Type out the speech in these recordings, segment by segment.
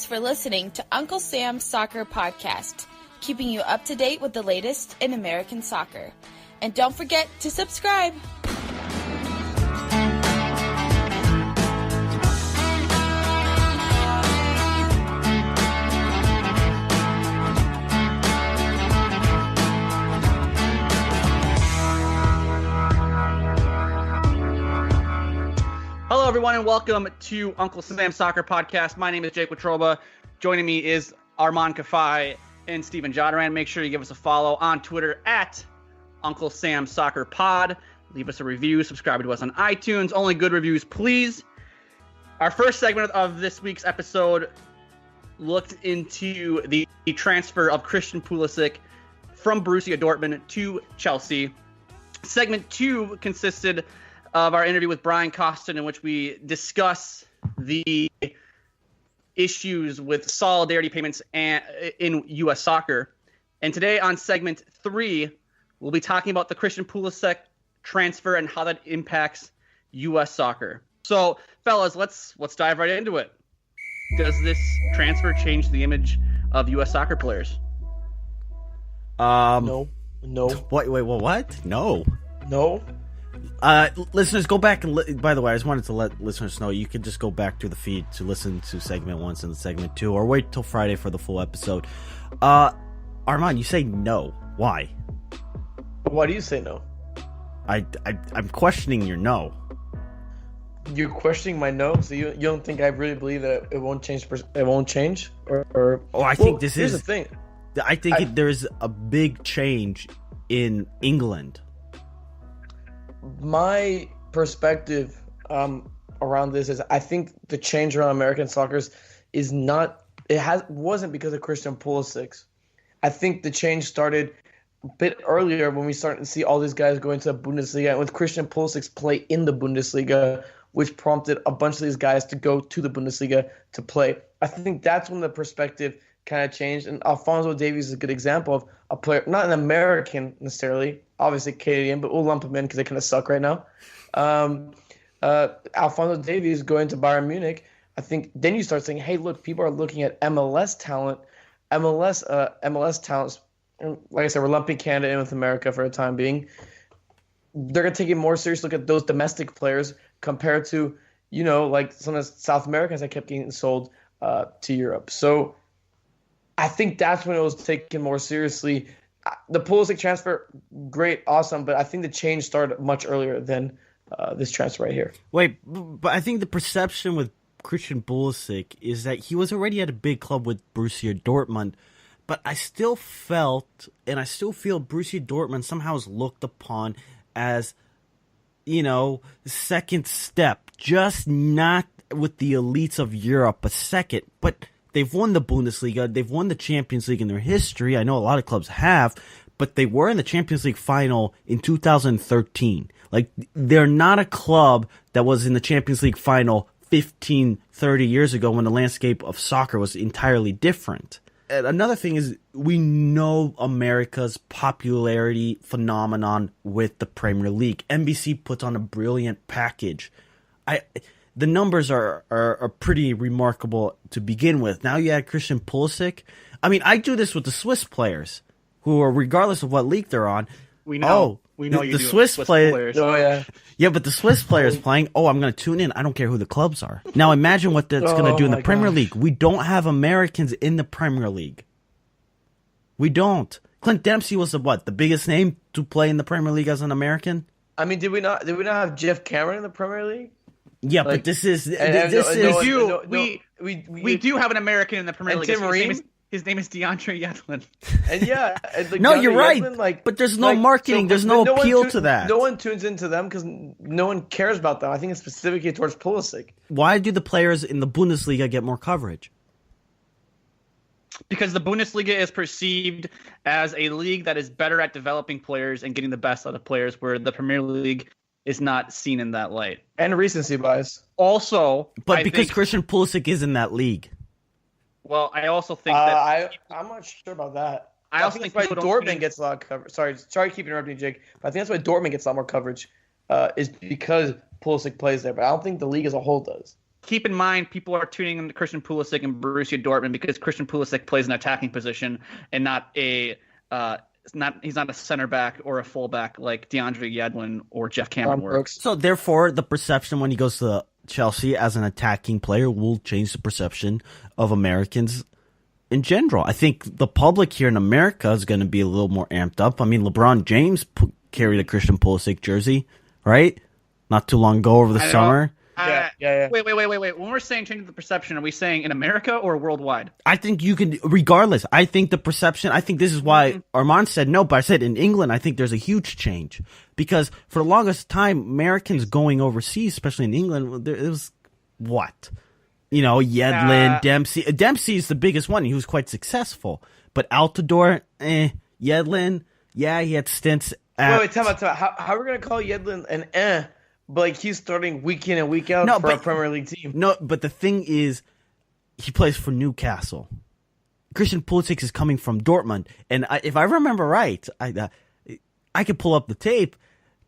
for listening to Uncle Sam's Soccer Podcast, keeping you up to date with the latest in American soccer. And don't forget to subscribe. Hello, everyone, and welcome to Uncle Sam's Soccer Podcast. My name is Jake Watroba. Joining me is Arman Kafai and Steven Jodaran. Make sure you give us a follow on Twitter at Uncle Sam's Soccer Pod. Leave us a review. Subscribe to us on iTunes. Only good reviews, please. Our first segment of this week's episode looked into the transfer of Christian Pulisic from Borussia Dortmund to Chelsea. Segment 2 consisted of our interview with Brian Costin, in which we discuss the issues with solidarity payments in U.S. soccer. And today on segment 3, we'll be talking about the Christian Pulisic transfer and how that impacts U.S. soccer. So, fellas, let's dive right into it. Does this transfer change the image of U.S. soccer players? No. Wait, what? No. Listeners, go back and by the way, I just wanted to let listeners know you can just go back to the feed to listen to segment 1 and segment 2, or wait till Friday for the full episode. Arman, you say no. Why? Why do you say no? I'm questioning your no. You're questioning my no, so you don't think I really believe that it won't change? It won't change, or I think this here's is the thing. I think there's a big change in England. My perspective around this is I think the change around American soccer is not wasn't because of Christian Pulisic. I think the change started a bit earlier when we started to see all these guys going to the Bundesliga, and with Christian Pulisic's play in the Bundesliga, which prompted a bunch of these guys to go to the Bundesliga to play. I think that's when the perspective kind of changed, and Alphonso Davies is a good example of a player, not an American necessarily, obviously Canadian, but we'll lump them in because they kind of suck right now. Alphonso Davies going to Bayern Munich, I think then you start saying, hey, look, people are looking at MLS talent. MLS talents, like I said, we're lumping Canada in with America for the time being. They're going to take a more serious look at those domestic players compared to, like some of the South Americans that kept getting sold to Europe. So I think that's when it was taken more seriously. The Pulisic transfer, great, awesome, but I think the change started much earlier than this transfer right here. Wait, but I think the perception with Christian Pulisic is that he was already at a big club with Borussia Dortmund, but I still felt, and I still feel Borussia Dortmund somehow is looked upon as, the second step, just not with the elites of Europe, a second, but they've won the Bundesliga. They've won the Champions League in their history. I know a lot of clubs have, but they were in the Champions League final in 2013. Like, they're not a club that was in the Champions League final 15, 30 years ago when the landscape of soccer was entirely different. And another thing is, we know America's popularity phenomenon with the Premier League. NBC puts on a brilliant package. The numbers are pretty remarkable to begin with. Now you add Christian Pulisic. I mean, I do this with the Swiss players, who are, regardless of what league they're on. We know the Swiss players. Oh, yeah. Yeah, but the Swiss players playing, I'm going to tune in. I don't care who the clubs are. Now imagine what that's going to do in the Premier League. We don't have Americans in the Premier League. We don't. Clint Dempsey was the biggest name to play in the Premier League as an American? I mean, did we not have Jeff Cameron in the Premier League? Yeah, but we do have an American in the Premier League. Tim Ream? His name is DeAndre Yedlin. And yeah, no, you're right. But there's no marketing. There's no appeal to that. No one tunes into them because no one cares about them. I think it's specifically towards Pulisic. Why do the players in the Bundesliga get more coverage? Because the Bundesliga is perceived as a league that is better at developing players and getting the best out of players, where the Premier League is not seen in that light. And recency bias. Also, because Christian Pulisic is in that league. Well, I also think that I'm not sure about that. I also think that's why Dortmund gets a lot of coverage. Sorry to keep interrupting you, Jake. But I think that's why Dortmund gets a lot more coverage, is because Pulisic plays there. But I don't think the league as a whole does. keep in mind people are tuning into Christian Pulisic and Borussia Dortmund because Christian Pulisic plays an attacking position and not a he's not a center back or a fullback like DeAndre Yedlin or Jeff Cameron were. So therefore, the perception when he goes to Chelsea as an attacking player will change the perception of Americans in general. I think the public here in America is going to be a little more amped up. I mean, LeBron James carried a Christian Pulisic jersey, right? Not too long ago over the summer. Yeah. Wait. When we're saying changing the perception, are we saying in America or worldwide? I think you can, regardless. I think the perception, I think this is why Arman said no, but I said in England, I think there's a huge change. Because for the longest time, Americans going overseas, especially in England, it was what? You know, Yedlin, Dempsey. Dempsey is the biggest one. He was quite successful. But Altidore, Yedlin, yeah, he had stints. Wait, tell me. How are we going to call Yedlin an but like he's starting week in and week out for a Premier League team? No, but the thing is, he plays for Newcastle. Christian Pulisic is coming from Dortmund. And if I remember right, I could pull up the tape.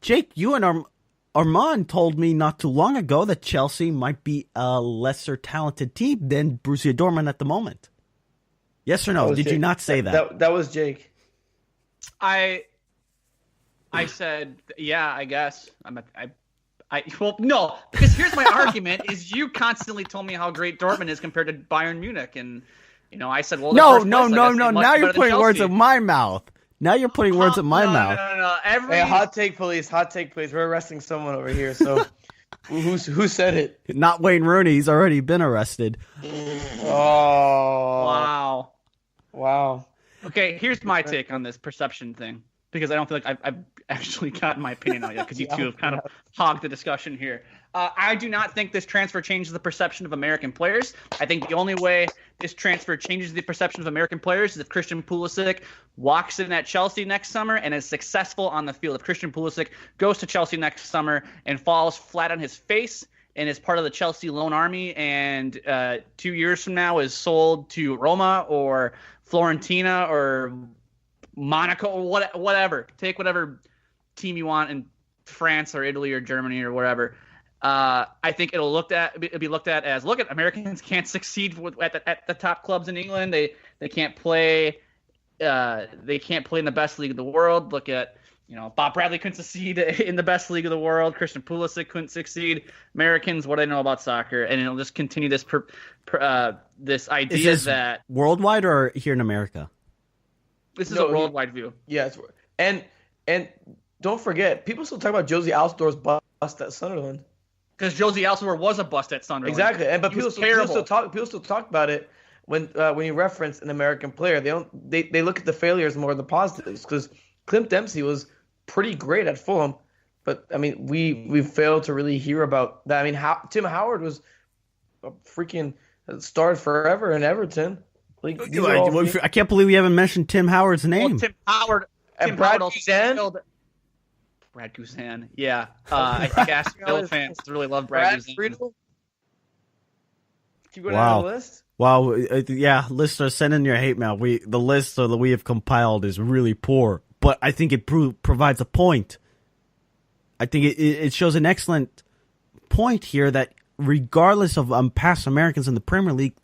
Jake, you and Arman told me not too long ago that Chelsea might be a lesser talented team than Borussia Dortmund at the moment. Yes or no? Did Jake. You not say that? That was Jake. I said, yeah, I guess. Well, no, because here's my argument: is you constantly told me how great Dortmund is compared to Bayern Munich, and I said, well, no. Now you're putting words in my mouth. Now you're putting words in my mouth. No. Hey, hot take, police. We're arresting someone over here. So, who said it? Not Wayne Rooney. He's already been arrested. Oh, wow. Okay, here's my take on this perception thing, because I don't feel like I've actually gotten my opinion out yet, because you two have kind of hogged the discussion here. I do not think this transfer changes the perception of American players. I think the only way this transfer changes the perception of American players is if Christian Pulisic walks in at Chelsea next summer and is successful on the field. If Christian Pulisic goes to Chelsea next summer and falls flat on his face and is part of the Chelsea loan army and 2 years from now is sold to Roma or Fiorentina or Monaco or whatever. Take whatever team you want in France or Italy or Germany or wherever. I think it'll be looked at as, look at Americans can't succeed at the top clubs in England. They can't play in the best league of the world. Look at Bob Bradley couldn't succeed in the best league of the world. Christian Pulisic couldn't succeed. Americans, what do they know about soccer? And it'll just continue this this idea is this that worldwide or here in America. This is a worldwide view. Yeah, and don't forget, people still talk about Josie Alstore's bust at Sunderland. Because Josie Altidore was a bust at Sunderland. Exactly, but people still talk about it when you reference an American player. They look at the failures more than the positives. Because Clint Dempsey was pretty great at Fulham, but I mean we failed to really hear about that. I mean, Tim Howard was a freaking starred forever in Everton. Like, I can't believe we haven't mentioned Tim Howard's name. Well, Tim Howard and Brad Guzan. Brad Guzan, yeah. I think Aston Villa fans really love Brad Guzan. Friedel? Keep going down the list. Wow, yeah, listeners, send in your hate mail. The list that we have compiled is really poor, but I think it provides a point. I think it shows an excellent point here that regardless of past Americans in the Premier League,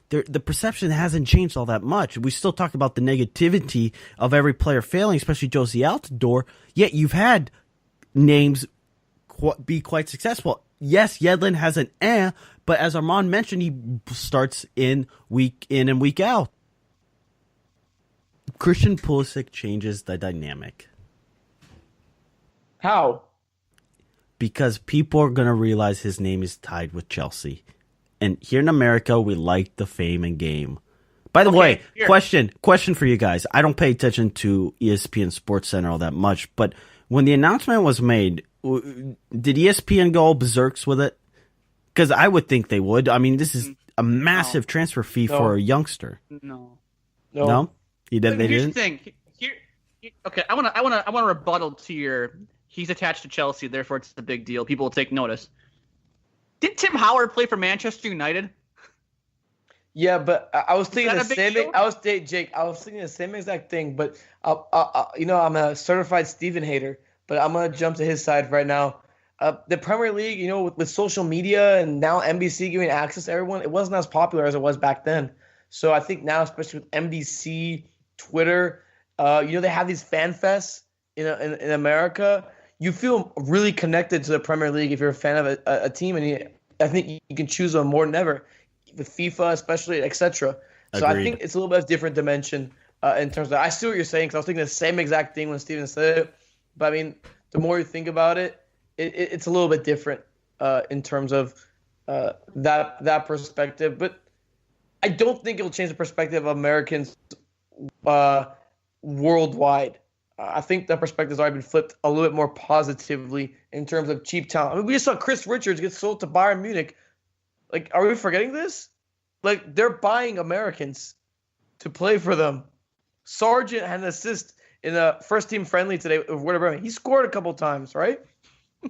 the perception hasn't changed all that much. We still talk about the negativity of every player failing, especially Josie Altidore, yet you've had names be quite successful. Yes, Yedlin has an but as Arman mentioned, he starts in and week out. Christian Pulisic changes the dynamic. How? Because people are going to realize his name is tied with Chelsea. And here in America, we like the fame and game. By the way, question for you guys. I don't pay attention to ESPN Sports Center all that much, but when the announcement was made, did ESPN go berserks with it? Because I would think they would. I mean, this is a massive transfer fee for a youngster. No. They didn't. Here's the thing. Okay, I want to rebuttal to your. He's attached to Chelsea, therefore it's a big deal. People will take notice. Did Tim Howard play for Manchester United? Yeah, but I was thinking the same thing. I was thinking the same exact thing. But I'm a certified Steven hater, but I'm gonna jump to his side right now. the Premier League, with social media and now NBC giving access to everyone, it wasn't as popular as it was back then. So I think now, especially with NBC, Twitter, they have these fan fests in America. You feel really connected to the Premier League if you're a fan of a team, and I think you can choose them more than ever, with FIFA especially, etc. So I think it's a little bit of a different dimension in terms of. I see what you're saying, because I was thinking the same exact thing when Steven said it. But I mean, the more you think about it, it's a little bit different in terms of that perspective. But I don't think it'll change the perspective of Americans worldwide. I think that perspective has already been flipped a little bit more positively in terms of cheap talent. I mean, we just saw Chris Richards get sold to Bayern Munich. Like, are we forgetting this? Like, they're buying Americans to play for them. Sargent had an assist in a first-team friendly today with Werder Bremen. He scored a couple times, right?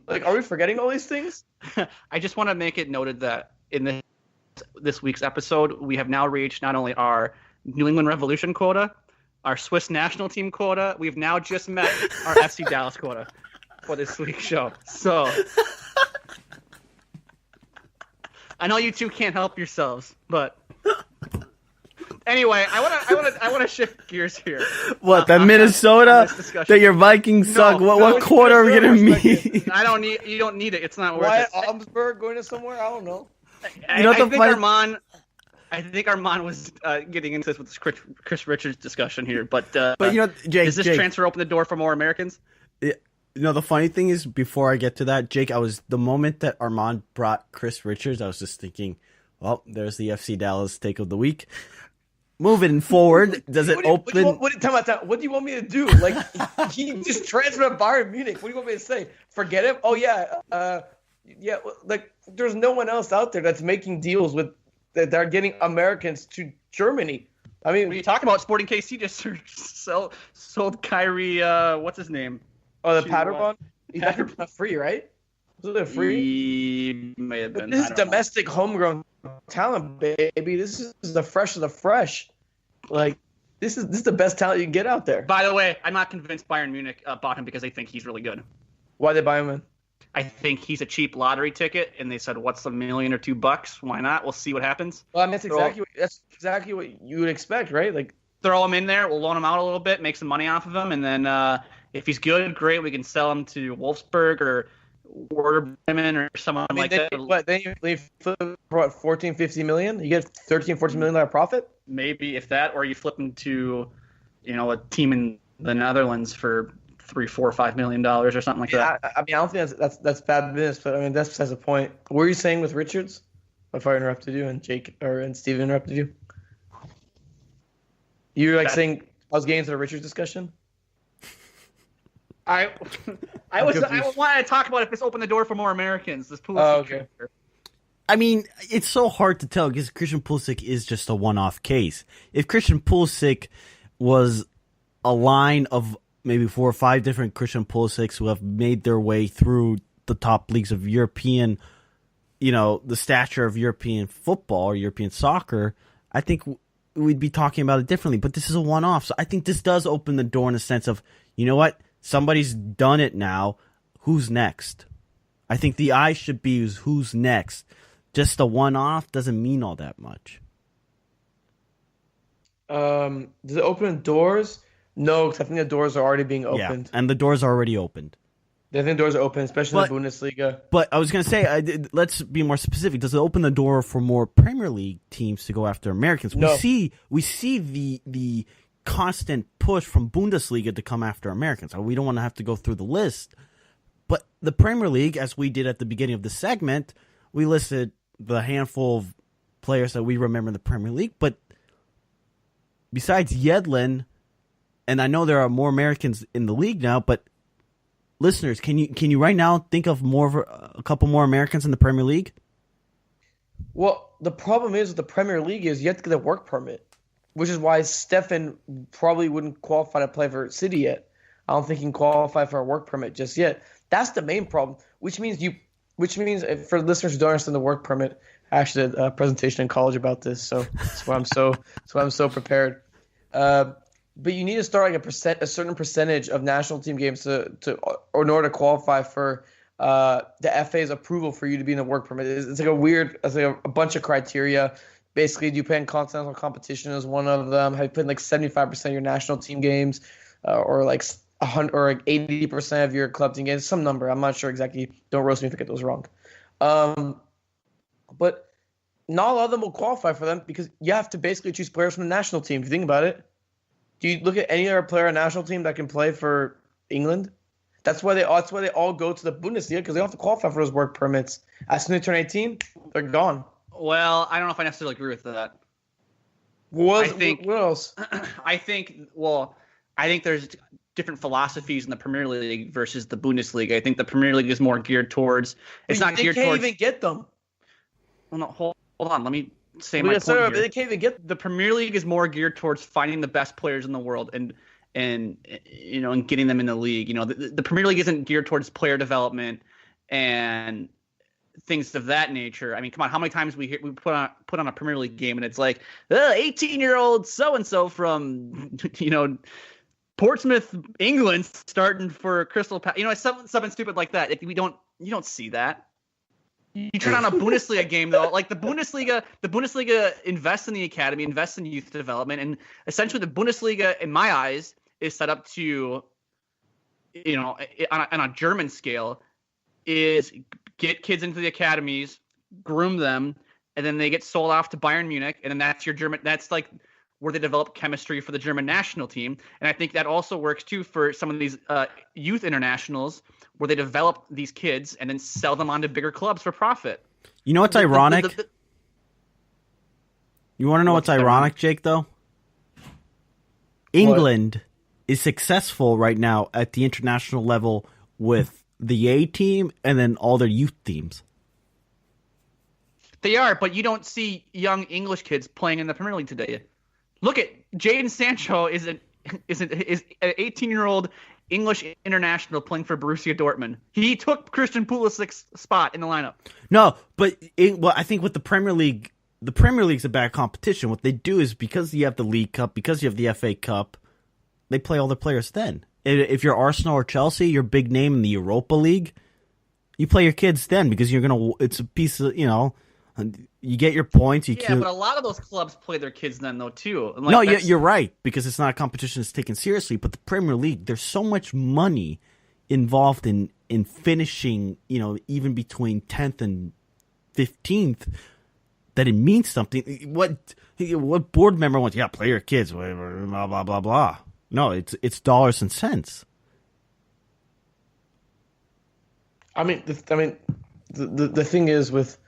Like, are we forgetting all these things? I just want to make it noted that in this week's episode, we have now reached not only our New England Revolution quota, our Swiss national team quota, we've now just met our FC Dallas quota for this week's show. So I know you two can't help yourselves, but anyway, I want to shift gears here. What, that Minnesota? That your Vikings suck? What quarter are we gonna meet? You don't need it. It's not worth it. Why Augsburg going to somewhere? I don't know. I think Arman was getting into this with this Chris Richards discussion here, but Jake, does this transfer open the door for more Americans? The funny thing is, before I get to that, Jake, the moment that Arman brought Chris Richards, I was just thinking, well, there's the FC Dallas take of the week. Moving forward, does it open? What do you want me to do? Like, he just transferred to Bayern Munich. What do you want me to say? Forget him? Oh yeah, yeah. Like, there's no one else out there that's making deals with that are getting Americans to Germany. I mean, what are you talking about? Sporting KC just sold Kyrie. What's his name? Oh, the Paderborn. He's not free, right? Was it free? He may have been. This is domestic, homegrown talent, baby. This is the fresh of the fresh. Like, this is the best talent you can get out there. By the way, I'm not convinced Bayern Munich bought him because they think he's really good. Why they buy him in? I think he's a cheap lottery ticket, and they said, "What's $1 million or $2? Why not? We'll see what happens." Well, I mean, that's exactly what you would expect, right? Like, throw him in there, we'll loan him out a little bit, make some money off of him, and then if he's good, great, we can sell him to Wolfsburg or Werder Bremen or someone like that. What, then you flip for what, 14, 15 million? You get $13, $14 million profit? Maybe, if that, or you flip him to, a team in the Netherlands for $3, $4, $5 million or something like that. I mean, I don't think that's bad business, but I mean, that's besides the point. What were you saying with Richards? If I interrupted you and Steven interrupted you? You were saying I was getting into the Richards discussion? I wanted to talk about if this opened the door for more Americans. This Pulisic transfer. I mean, it's so hard to tell because Christian Pulisic is just a one-off case. If Christian Pulisic was a line of maybe 4 or 5 different Christian Pulisics who have made their way through the top leagues of European, the stature of European football or European soccer, I think we'd be talking about it differently. But this is a one-off, so I think this does open the door in the sense of, you know what? Somebody's done it now. Who's next? I think the eye should be who's next. Just a one-off doesn't mean all that much. Does it open doors? No, because I think the doors are already being opened. Yeah, and the doors are already opened. I think doors are open, especially in the Bundesliga. But I was going to say, let's be more specific. Does it open the door for more Premier League teams to go after Americans? No. We see the constant push from Bundesliga to come after Americans. We don't want to have to go through the list. But the Premier League, as we did at the beginning of the segment, we listed the handful of players that we remember in the Premier League. But besides Yedlin, and I know there are more Americans in the league now, but listeners, can you right now think of a couple more Americans in the Premier League? Well, the problem is with the Premier League is you have to get a work permit, which is why Stefan probably wouldn't qualify to play for City yet. I don't think he can qualify for a work permit just yet. That's the main problem, which means for listeners who don't understand the work permit, I actually did a presentation in college about this, so that's why I'm so prepared. But you need to start like a certain percentage of national team games in order to qualify for the FA's approval for you to be in the work permit. It's like a bunch of criteria. Basically, do you play in continental competition as one of them? Have you played like 75% of your national team games, or like 100 or like 80% of your club team games? Some number. I'm not sure exactly. Don't roast me if I get those wrong. But not a lot of them will qualify for them because you have to basically choose players from the national team. If you think about it, do you look at any other player on national team that can play for England? That's why they all go to the Bundesliga, because they don't have to qualify for those work permits. As soon as they turn 18, they're gone. Well, I don't know if I necessarily agree with that. What else? I think there's different philosophies in the Premier League versus the Bundesliga. I think the Premier League is more geared towards. They can't even get them. Well, no, hold on. Let me say my point here. They can't even get. The Premier League is more geared towards finding the best players in the world and getting them in the league. The Premier League isn't geared towards player development and things of that nature. I mean, come on, how many times we put on a Premier League game and it's like 18-year-old so and so from Portsmouth, England, starting for Crystal Palace. Something stupid like that. You don't see that. You turn on a Bundesliga game though, like the Bundesliga invests in the academy, invests in youth development, and essentially the Bundesliga, in my eyes, is set up to, on a German scale, is get kids into the academies, groom them, and then they get sold off to Bayern Munich, and then that's like where they develop chemistry for the German national team. And I think that also works too for some of these youth internationals, where they develop these kids and then sell them on to bigger clubs for profit. You know what's ironic? You want to know what's ironic, Jake, though? England is successful right now at the international level with the A team and then all their youth teams. They are, but you don't see young English kids playing in the Premier League today. Look at Jadon Sancho is an 18-year-old English international playing for Borussia Dortmund. He took Christian Pulisic's spot in the lineup. No, but I think with the Premier League's a bad competition. What they do is, because you have the League Cup, because you have the FA Cup, they play all their players then. If you're Arsenal or Chelsea, you're a big name in the Europa League, you play your kids then because it's a piece of, you get your points. But a lot of those clubs play their kids then, though, too. You're right, because it's not a competition that's taken seriously. But the Premier League, there's so much money involved in finishing, even between 10th and 15th, that it means something. What board member wants? Yeah, play your kids, whatever, blah blah blah blah. No, it's dollars and cents. I mean, the thing is with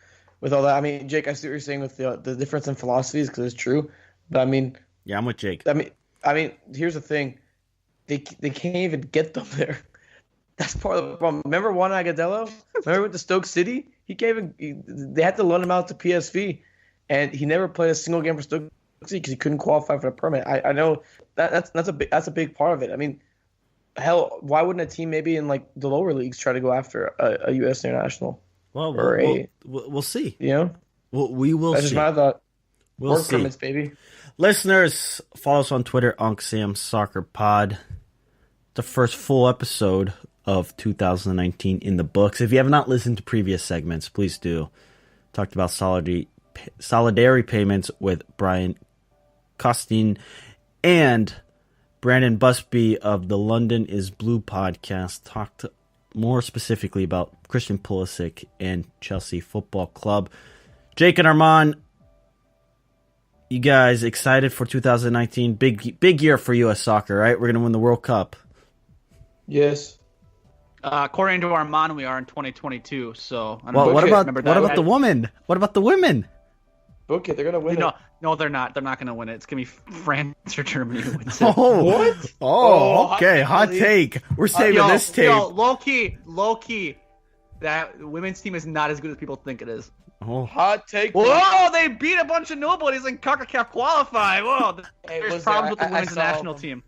all that. I mean, Jake, I see what you're saying with the difference in philosophies, because it's true. But I mean, yeah, I'm with Jake. I mean, here's the thing: they can't even get them there. That's part of the problem. Remember Juan Agudelo? Remember with the Stoke City? They had to loan him out to PSV, and he never played a single game for Stoke City because he couldn't qualify for the permit. I know that's a big part of it. I mean, hell, why wouldn't a team maybe in like the lower leagues try to go after a U.S. international? Well, we'll see. We will see. That's just my thought. We'll see. Permits, baby. Listeners, follow us on Twitter, UncSamSoccerPod. The first full episode of 2019 in the books. If you have not listened to previous segments, please do. Talked about solidarity payments with Brian Costin and Brandon Busbee of the London is Blue podcast. Talked more specifically about Christian Pulisic and Chelsea Football Club. Jake and Arman, you guys excited for 2019? Big year for U.S. soccer, right? We're going to win the World Cup. Yes. According to Arman, we are in 2022. So what about the women? What about the women? Okay, they're gonna win it. No, they're not. They're not gonna win it. It's gonna be France or Germany who wins it. Oh, what? Oh, okay. Hot take. We're saving this tape. Low key. That women's team is not as good as people think it is. Oh, hot take. Whoa! They beat a bunch of nobodies in CONCACAF qualify. Whoa! There's problems with the women's national team.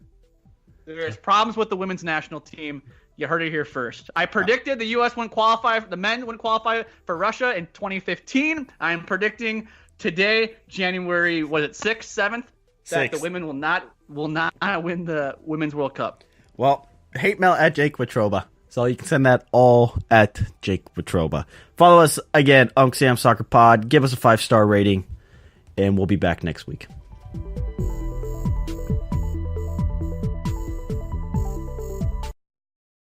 There's problems with the women's national team. You heard it here first. I predicted the U.S. wouldn't qualify. The men wouldn't qualify for Russia in 2015. I'm predicting today, January 6th, 7th, that the women will not win the Women's World Cup. Well, hate mail at Jake Watroba. So you can send that all at Jake Petroba. Follow us again, Uncle Sam Soccer Pod. Give us a 5-star rating, and we'll be back next week.